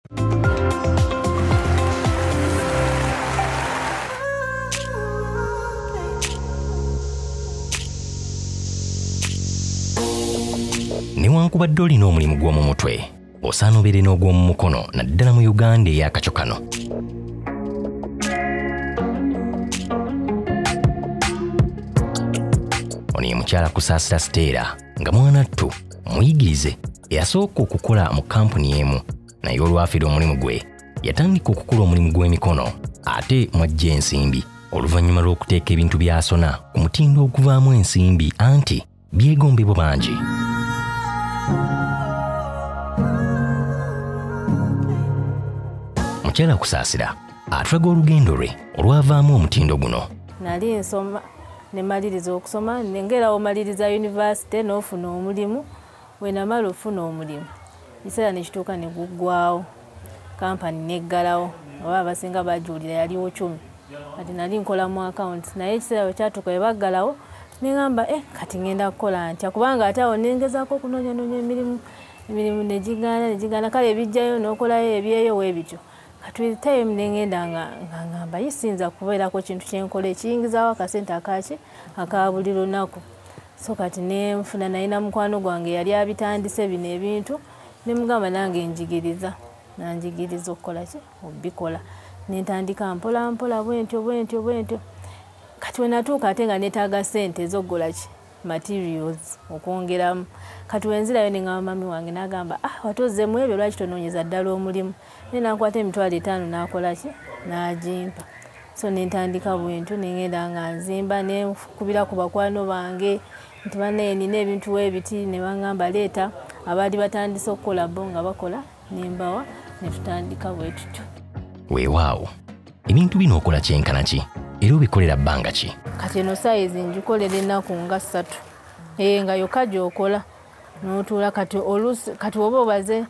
Newankubadde olina omulimu gw'omu mutwe, osaana obeere n'ogw'omu mukono naddala mu Uganda ey'akacyo kano. Ono ye mukyala Kusaasira Stella nga mwanattu muyigirize eyasooka okukola mu kampuni emu, naye olwafiira omulimu gwe yatandika okukola omulimu gw'emikono ate mwajja ensimbi oluvannyuma lw'okuteeka ebintu by'asona ku mutindo oguvaamu ensimbi anti byegombebwa bangi. Mukyala Kusaasira atulaga olugendo lwe olwavaamu omutindo guno. Nali nsoma ne maliriza okusoma nengera omaliriza university n'ofuna omulimu, we namala ofuna omulimu ekiseera ne kituuka ne guggwawo, kampani neggalawo, oba abasinga bajuulira yaliwo 10 kati nali nkola mu account, naye ekiseera bwe kyatuuka bwe baggalawo neŋŋamba kati ngenda kukola ntya kubanga ate awo nengezaako okunoonyanonya emirimu negigaana kale ebijjayo n'okolayo ebyeyo weebityo. Kati time nengenda nga ngamba yisinza kubeerako kintu kyenkola ekiyingizaawo akasente aka buli lunaku. So kati nenfuna nalina mukwano gwange yali abitandise bino ebintu nemugamba nange njigiriza okukola ki obikola, nentandika mpola mpola bwentyo. Kati wenatuuka ate nga netaaga ssente ez'okugula ki materials okwongeramu. Kati wenzirayo neŋŋamba mami wange n'agamba watozzemu ebyo lwaki tonoonyeza ddala omulimu, naye nankwata emitwalo 5 n'akola ki n'agimpa. So nentandika bwentyo nengenda nga nzimba nekubira ku bakwano bange nti bannaye nina ebintu weebiti, ne baŋŋamba leeta abaali batandise okukola bo nga bakola nembawa netutandika bwe tutyo. Weewaawo ebintu bino okola kyenkana ki era obikolera bbanga ki? Kati eno sayizi ngikolera ennaku nga 3 nga yokka gy'okola n'otuula. Kati oba obaze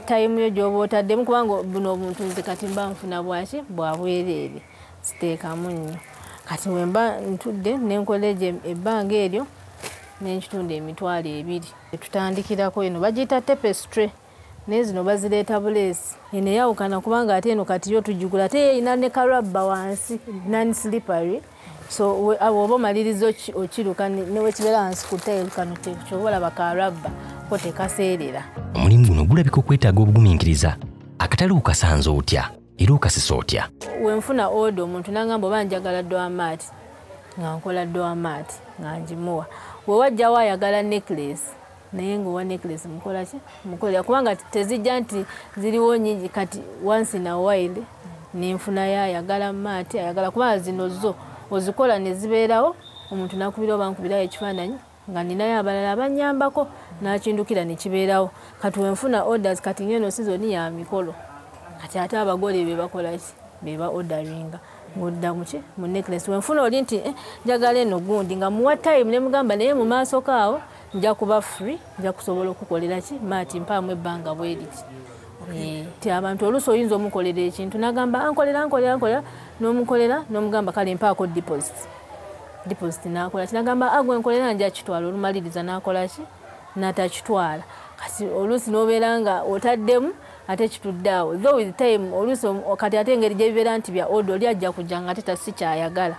time yo gy'oba otaddemu kubanga buno obuntu nze kati mba nfuna bwaki bwa bwereere siteekamu nnyo. Kati wemba ntudde nenkola ebbanga eryo nenkitunda emitwalo 2. Tutandikirako eno bagiyita tapestry, naye zino bazireeta buleesi. Eno eyawukana kubanga ate eno kati yo tugigula ate erina ne karabba wansi non slippery, so oba omaliriza okiruka newekibeera wansi ku tayiru kano kyoba olaba karabba ko tekaseerera. Omulimu guno gulabika okwetaaga obugumiikiriza, akatale okasanze otya era okasisa otya? Wenfuna odo omuntu n'agamba oba njagala doamaati nga nkola doamaati nga ngimuwa, wewajjawo ayagala necklace naye ng'owa necklace mukola ki mukolera kubanga tezijja nti ziriwo nyingi. Kati once in a while nenfunayo ayagala maati ayagala kubanga zino zo ozikola ne zibeerawo omuntu nakubira oba nkubirayo ekifaananyi nga ninayo abalala abanyambako nakindukira ne kibeerawo. Kati wenfuna orders kati ngeno si zoni ya mikolo, kati ate abagole be bakola ki beba orderinga ng'odda muki mu necklace. Wenfuna oli nti njagala eno gundi nga muwa time ne mugamba naye mu maaso kaawo nja kuba free, nja kusobola okukolera ki maati mpaamu ebbanga bweriti. Ti abantu oluusi oyinza omukolera ekintu n'agamba ankolera n'omukolera n'omugamba kale mpaako deposit n'akola ki n'agamba agwe nkolera nja kitwala, olumaliriza n'akola ki n'atakitwala. Kati oluusi n'obeera nga otaddemu ate kitudde awo, though with time oluusi kati ate engeri gye bibeera nti bya odo oli ajja kujja nga ate tasi kyayagala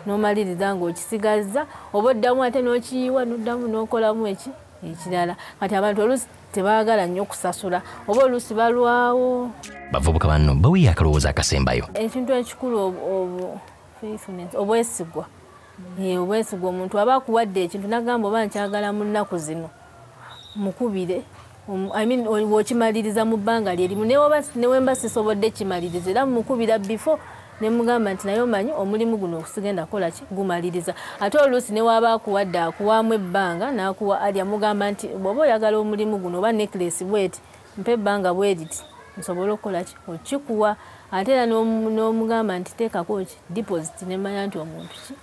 n'omaliriza ng'okisigazza oba oddamu ate n'okiyiwa n'oddamu n'okolamu ekirala. Kati abantu oluusi tebaagala nnyo kusasula oba oluusi balwawo. Bavubuka banno baweeyo akalowoozo akasembayo. Ekintu ekikulu obwesigwa. Obwesigwa, omuntu aba akuwadde ekintu n'agamba oba nkyagala mu nnaku zino mukubire, wokimaliriza mu bbanga lyerimu, newemba sisobodde kimaliriza era mukubira before nemugamba nti naye omanyi omulimu guno okusigenda kola ki gumaliriza. Ate oluusi newaaba akuwadde akuwaamu ebbanga n'akuwa alya mugamba nti bw'oba oyagala omulimu guno oba necklace bweti mpa ebbanga bweriti nsobole okukola ki okikuwa. Ate era n'omugamba nti teekako ki deposit nemanya nti omuntu ki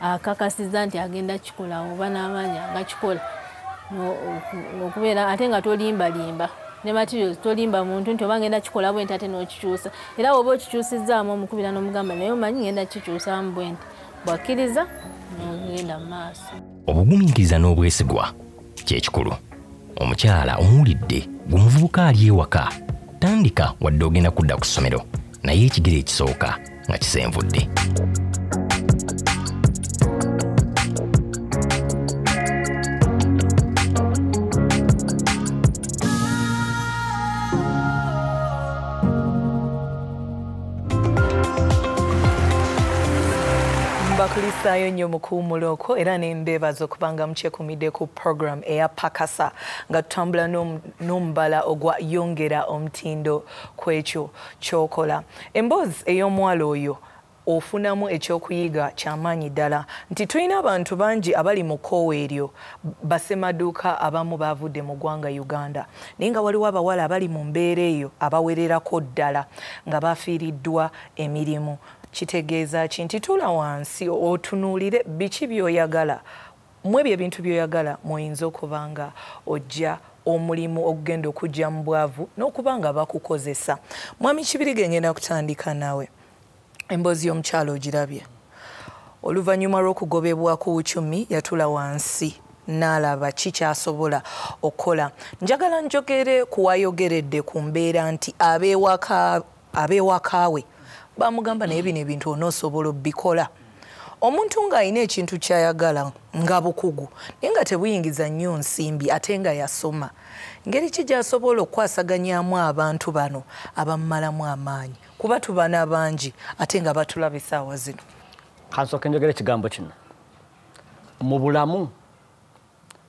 akakasiza nti agenda kikola oba n'amaanyi agakikola okubeera ate nga tolimbalimba ne materials tolimba muntu nti oba ngenda kikola bwenti ate n'okikyusa. Era oba okikyusizzaamu omukubira n'omugamba naye omanyi ngenda kikyusaamu bwenti, bwakkiriza n'ogenda mu maaso. Obugumiikiriza n'obwesigwa kyekikulu. Omukyala omuwulidde gwe muvubuka ali ewaka tandika wadde ogenda kudda ku ssomero naye ekigere ekisooka nga kisenvudde. Bakulisaayo nnyo mu kuwummulako era ne mbeebaza okubanga mukyekumidde ku program eya Pakasa nga tutambula n'omubala ogwa Yongera omutindo kwekyo ky'okola. Emboozi ey'omuwala oyo ofunamu ekyokuyiga kyamaanyi ddala nti tulina abantu bangi abali mu kkowa eryo basemaduuka abamu baavudde mu ggwanga Uganda naye nga waliwo abawala abali mu mbeera eyo abawererako ddala nga bafiiriddwa emirimu. Kitegeeza ki nti tula wansi otunuulire biki by'oyagala mu ebyo ebintu by'oyagala muyinza okuba nga ojja omulimu okugenda okujja mu bwavu n'okuba nga bakukozesa. Mwami Kibirige ngenda kutandika nawe. Emboozi y'omukyalo ogirabye oluvannyuma lw'okugobebwa ku bukyumi yatula wansi n'alaba kikyasobola okukola. Njagala njogere ku wayogeredde ku mbeera nti abeewakaawe bamugamba naye bino ebintu onoosobola obbikola. Omuntu ng'alina ekintu ky'ayagala nga bukugu naye nga tebuyingiza nnyo nsimbi ate nga yasoma, ngeri ki gy'asobola okukwasaganyaamu abantu bano abamumalamu amaanyi kuba tubana bangi ate nga batulaba essaawa zino? Kansooka njogera ekigambo kino mu bulamu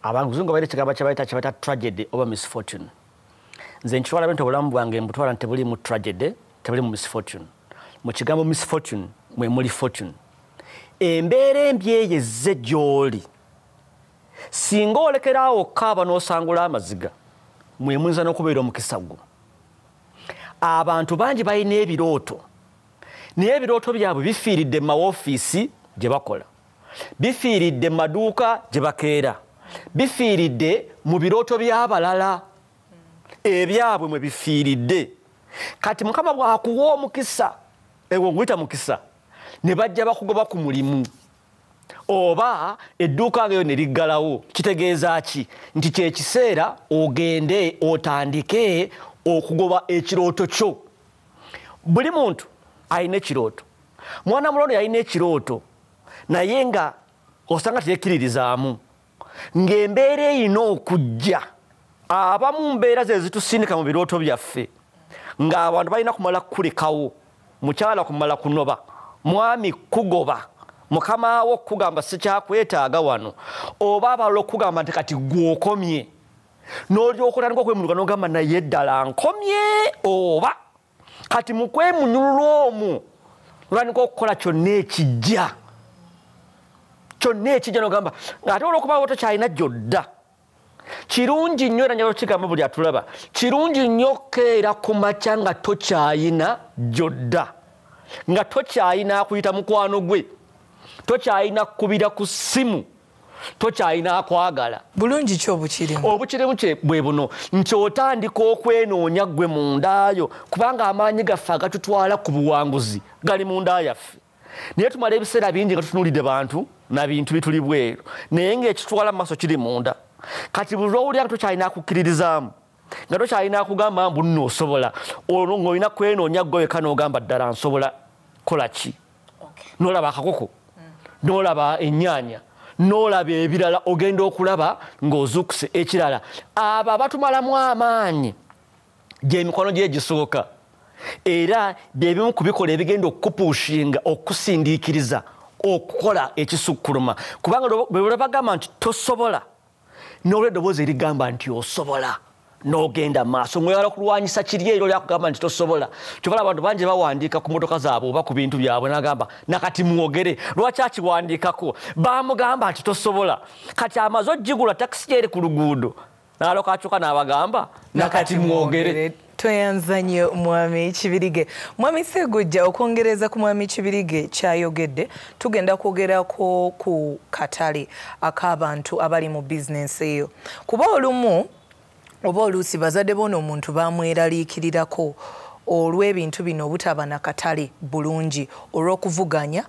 abazungu baita ekigambo kyebayita tragedy oba misfortune. Nze nkitwala bento obulamu bwange mbutwala nti tebuli mu tragedy, tebuli mu misfortune. Mu kigambo misfortune mwe muli fortune. Embeera embi eyo ezze gy'oli singa olekeraawo okkaaba n'osangula amaziga mwe muyinza n'okubeera omukisa gwo. Abantu bangi balina ebirooto naye ebirooto byabwe bifiiridde mu mawoofiisi gye bakola, bifiiridde mu maduuka gye bakeera, bifiiridde mu birooto by'abalala, ebyabwe mwe bifiiridde. Kati Mukama bw'akuwa omukisa ewo nguyita mukisa ne bajja bakugoba ku mulimu oba edduuka ngayo ne liggalawo. Kitegeeza ki? Nti kyekiseera ogende otandike okugoba ekirooto kyo. Buli muntu alina ekirooto. Mwana mulondo yalina ekirooto naye nga osanga teyekkiririzaamu ng'embeera erina okujja. Abamu mbeera ze zitusindika mu birooto byaffe ng'abantu balina kumala kukulekawo, mukyala kumala kunoba, mwami kugoba, mukama wo kugamba sikyakwetaaga wano, oba abalala okugamba nti kati gw'okomye n'olyoka otandika okwemuluka n'ogamba naye ddala nkomye, oba kati mu kwemunyulula omwo olwandika okukola kyonna ekijja n'ogamba ng'ate olw'okuba tokyalina gy'odda. Kirungi nnyo era njagala okigamba buli atulaba, kirungi nnyo okkeera ku makya nga tokyalina gy'odda, nga tokyalina kuyita mukwano gwe, tokyalina kukubira ku ssimu, tokyalina akwagala. Bulungi ki obukirimu? Obukirimu kye bwe buno nti otandika okwenoonya gwe mundaayo kubanga amaanyi gaffe agatutwala ku buwanguzi gali munda yaffe. Naye tumala ebiseera bingi nga tutunuulidde bantu na bintu bituli bweru naye ng'ekitwala mu maaso kiri munda. Kati buli lw'owulira nga tokyalina kukkiririzaamu, nga tokyalina kugamba mbu nno osobola, olwo ng'olina kwenoonya gwe wekka n'ogamba ddala nsobola kola ki? N'olaba akakoko, n'olaba ennyaanya, n'olaba ebirala ogenda okulaba ng'ozuukuse ekirala. Abo abatumalamu amaanyi gy'emikono gye gisooka era byebimu ku bikola ebigenda okukupushinga okukusindiikiriza okukola ekisukkuluma kubanga bwe bagamba nti tosobola n'olwa eddoboozi erigamba nti osobola n'ogenda maaso ng'oyagala kulwanyisa kiri ero lyakugamba nti tosobola. Kyokala abantu bangi bawandiika ku motoka zaabwe oba ku bintu byabwe n'agamba nakati mwogere. Lwaki akiwandiikako? Bamugamba nti tosobola. Kati amaze ogigula takisi gyeri ku luguudo n'aloka akyuka n'abagamba nakati mwogere. Tweyanza nnyo Mwami Kibirige. Mwami Sseggujja, okwongereza ku Mwami Kibirige kyayogedde, tugenda kwogerako ku katale ak'abantu abali mu bizinensi eyo. Kuba olumu oba oluusi bazadde bono omuntu bamweraliikirirako olw'ebintu bino obutaba na katale bulungi olw'okuvuganya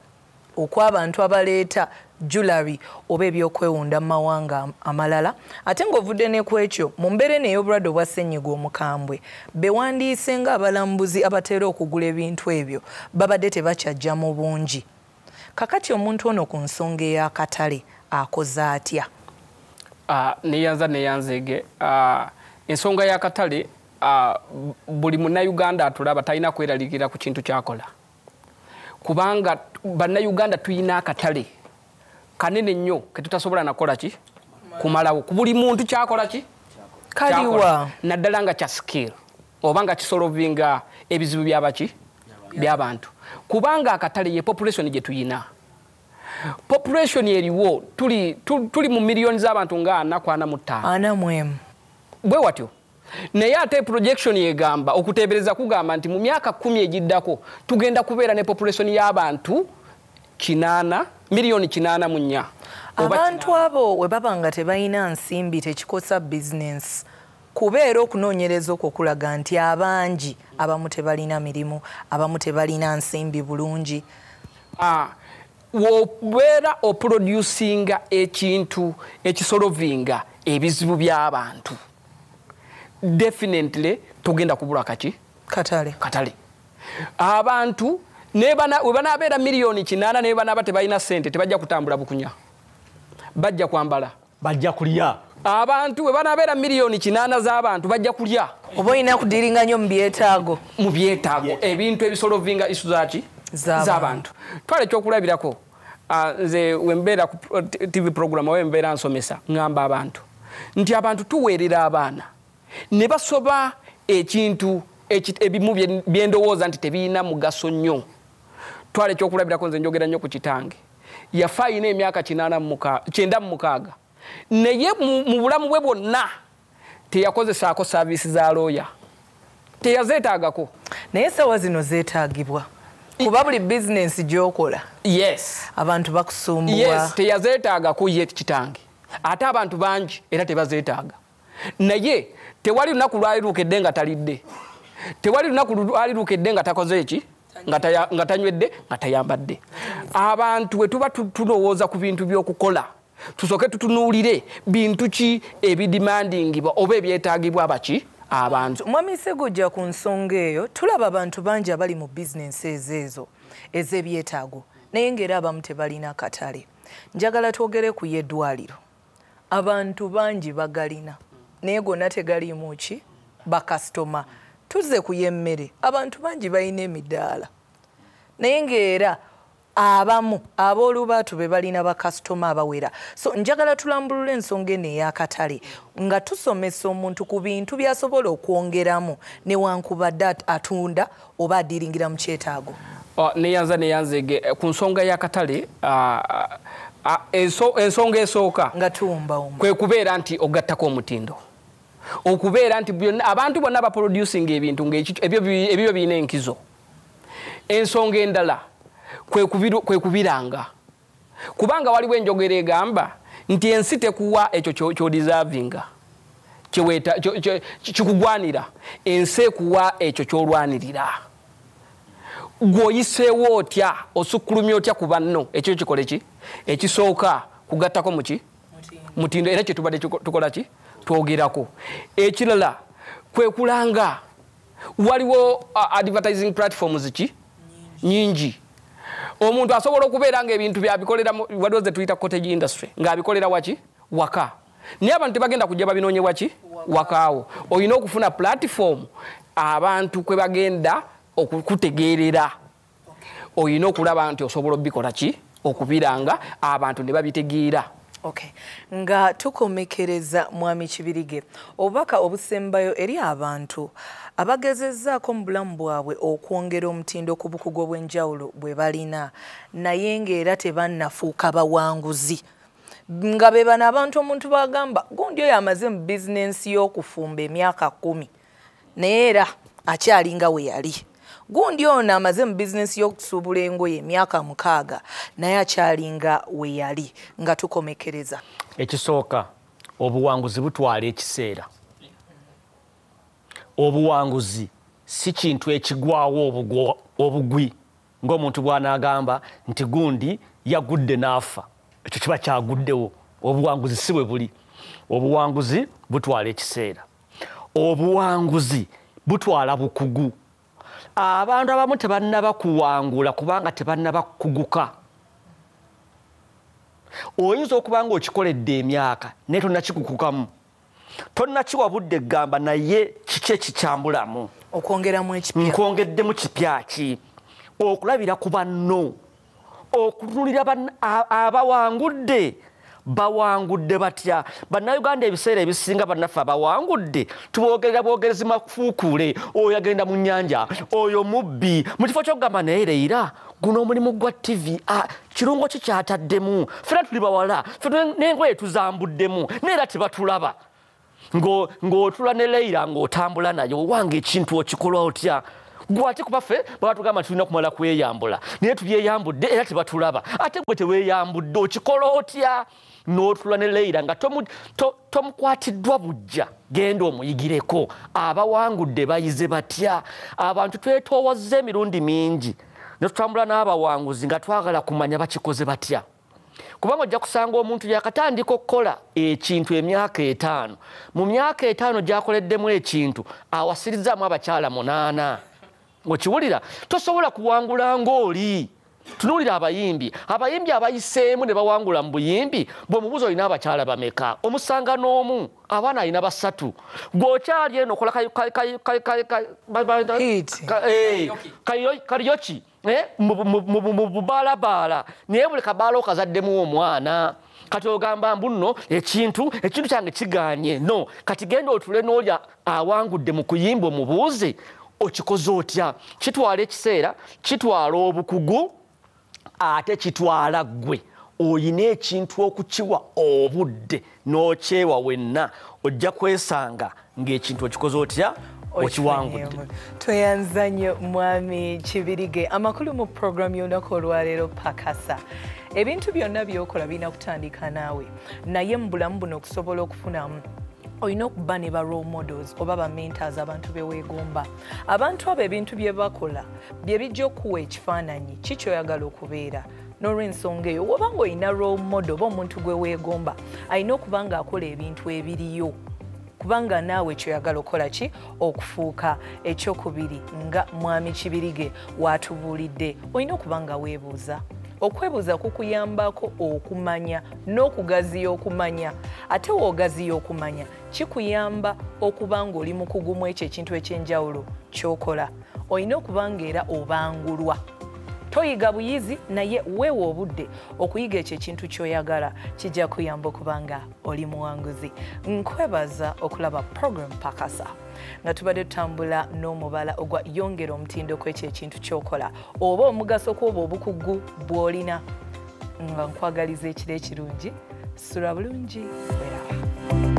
okw'abantu abaleeta jewelry oba ebyokwewunda mu mawanga amalala ate ng'ovudde ne ku ekyo mu mbeera eno ey'obulwadde obwa ssennyiga omukambwe bewandiise ng'abalambuzi abatera okugula ebintu ebyo babadde tebakyajja mu bungi. Kakati omuntu ono ku nsonga ey'akatale akoze atya? Neyanzege ensonga y'akatale buli munnayuganda atulaba talina kweraliikira ku kintu kyakola kubanga bannayuganda tulina akatale kanene nnyo ketutasobola nakola ki kumalawo ku buli muntu kyakola ki kaliwa naddala nga kya skill oba nga kisolovinga ebizibu byabaki by'abantu kubanga akatale ye population gye tuyina. Population eriwo tuli mu miliyoni z'abantu nga 45 bwe watyo naye ate projection yegamba okuteebereza kugamba nti mu myaka 10 egiddako tugenda kubeera ne population y'abantu 8 miliyoni 84. Abantu abo we baba nga tebalina nsimbi tekikosa business kubeera okunoonyereza okwo kulaga nti abangi abamu tebalina mirimu abamu tebalina nsimbi bulungi. Wobeera oproducinga ekintu ekisolovinga ebizibu by'abantu definitely tugenda kubula katale. Abantu we banaabeera miliyoni 8 ne banaaba tebalina ssente tebajja kutambula bukunya bajja kwambala bajja kulya. Abantu we banaabeera miliyoni 8 z'abantu bajja kulya oba olina kudiringa nnyo mu byetaago ebintu ebisolovinga isu z'abantu. Twale ekyokulabirako nze wembeera ku TV program wembeera nsomesa ngamba abantu nti abantu tuweerera abaana ne basoba ekintu ebimu byendowooza nti tebiina mugaso nnyo. Twale ekyokulabirako nze njogera nnyo ku kitange yafa ayina emyaka 96 naye mu bulamu bwe bwonna teyakozesaako saavisi za looya teyazeetaagako. Naye sawa zino zeetaagibwa kuba buli bizinensi gy'okola abantu bakusumbuwa. Teyazeetaagako ye kitange ate abantu bangi era tebazeetaaga naye tewali lunaku lwali lukedde nga talidde tewali lunaku lwali lukedde nga takoze eki nga tanywedde nga tayambadde. Abantu we tuba tulowooza ku bintu by'okukola tusooke tutunuulire bintu ki ebidimandingibwa oba ebyetaagibwa abaki abantu. Mwami Segujja ku nsonga eyo tulaba abantu bangi abali mu bizinensi ezo ez'ebyetaago naye ng'era abamu tebalina katale. Njagala twogere ku y'eddwaliro. Abantu bangi bagalina naye gonna tegaliimu ki bakasitoma. Tuzze ku y'emmere abantu bangi balina emidaala naye ng'era abamu ab'olubaatu be balina bakasitoma abawera. So njagala tulambulula ensonga eno ey'akatale nga tusomesa omuntu ku bintu by'asobola okwongeramu newankubadde atunda oba adiringira mu kyetaago. Neyanzege ku nsonga y'akatale ensonga esooka nga tumba kwe kubeera nti ogattako omutindo okubeera nti abantu bonna baproducinga ebintu ebyo birina enkizo. Ensonga endala kwe kubiranga kubanga waliwo enjogera egamba nti ensi tekuwa ekyo ky'odisavinga kikugwanira ensi ekuwa ekyo ky'olwanirira. Gw'oyiseewo otya osukkulumya otya ku banno ekyo kikole ki ekisooka kugattako muki mutindo era kye tubadde tukola ki twogerako. Ekirala kwe kulanga waliwo advertising platforms ki nyingi. Omuntu asobola okubeera nga ebintu byabikolera waliwo ze tuyita cottage industry ng'abikolera waki waka naye abantu tebagenda kujja babinoonye waki wakaawo. Olina okufuna platform abantu kwe bagenda okukutegeerera. Olina okulaba nti osobola obikola ki okubiranga abantu ne babitegeera. Nga tukomekereza Mwami Kibirige obubaka obusembayo eri abantu abagezezzaako mu bulamu bwabwe okwongera omutindo ku bukugu obw'enjawulo bwe balina naye ng'era tebannafuuka bawanguzi nga be bano abantu omuntu bagamba gundi oyo amaze mu bizinensi y'okufumba emyaka 10 naye era akyalinga we yali. Gundi ono amaze mu bizinensi y'okusuubula engoye emyaka 6 naye akyalinga we yali. Nga tukomekereza ekisooka obuwanguzi butwala ekiseera. Obuwanguzi si kintu ekigwawo obugwi ng'omuntu bw'anaagamba nti gundi yagudde n'afa ekyo kiba kyaguddewo obuwanguzi si bwe buli obuwanguzi butwala ekiseera obuwanguzi butwala bukugu abantu abamu tebannaba kuwangula kubanga tebannaba kuguka oyinza okuba nga okikoledde emyaka naye tonnakikukukamu tonnakiwa budde egamba naye kiki ekikyambulamu okwongeramu ekipya nkwongeddemu kipya ki okulabira ku banno okutunulira abawangudde bawangudde batya bannayuganda ebiseera ebisinga bannaffe abawangudde tubogerera bwogerezi mafuukule oyo agenda mu nnyanja oyo mubbi mu kifo kyokugamba naye Leillah guno omulimu gwa TV kirungo ki kyataddemu fena tuli bawala n'engoye tuzambuddemu neera tebatulaba ng'otula ne Leillah ng'otambula nayo wange ekintu okikola otya gwate kubaffe babatugamba tulina kumala kweyambula naye tubyeyambudde era tebatulaba ate gwe teweeyambudde okikola otya n'otula ne Leillah nga tomukwatiddwa bujja genda omuyigireko abawangudde bayize batya abantu twetoowazza emirundi mingi ne tutambula n'abawanguzi nga twagala kumanya bakikoze batya kubanga ojja kusanga omuntu yakatandika okukola ekintu emyaka 5 mu myaka 5 gyakoleddemu ekintu awasirizaamu abakyala 8 okiwulira tosobola kuwangula ng'oli tunuulira abayimbi abayiseemu ne bawangula mu buyimbi bw'omubuuza olina abakyala bameka omusanga n'omu abaana alina 3 gw'okyali eno okola kariyoki mu bubaalabaala naye buli kabaala okazaddemu omwana kati ogamba mbuno ekintu kyange kiganye no kati genda otule n'olya awangudde mu kuyimba omubuuze okikoze otya kitwala ekiseera kitwala obukugu ate kitwala ggwe oyina ekintu okukiwa obudde n'okyewa wenna ojja kwesanga ng'ekintu okikoze otya okiwangudde tweyanza nnyo mwami Kibirige amakulu mu programu y'olunaku olwaleero Pakasa ebintu byonna byokola birina kutandika naawe naye mu bulamu buno okusobola okufunamu olina okuba ne ba role models oba ba mentors abantu beweegomba abantu abo ebintu bye bakola bye bijja okuwa ekifaananyi kikyoyagala okubeera n'olw'ensonga eyo woba nga olina role model oba omuntu gwe weegomba alina okuba nga akola ebintu ebiriyo kubanga naawe kyoyagala okukola ki okufuuka ekyokubiri nga mwami Kibirige waatubuulidde olina okuba nga weebuuza okwebuuza kukuyambako okumanya n'okugaziya okumanya ate woogaziya okumanya kikuyamba okuba nga oli mu kugumu ekyo ekintu ekyenjawulo kyokola olina okuba nga era obangulwa toyiga buyizi naye weewa obudde okuyiga ekyo ekintu kyoyagala kijja kuyamba okuba nga oli muwanguzi nkwebaza okulaba program Pakasa nga tubadde tutambula n'omubala ogwa yongera omutindo kwekyo ekintu kyokola oba omugaso kwoba obukugu bw'olina nga nkwagaliza ekiro ekirungi sula bulungi weraba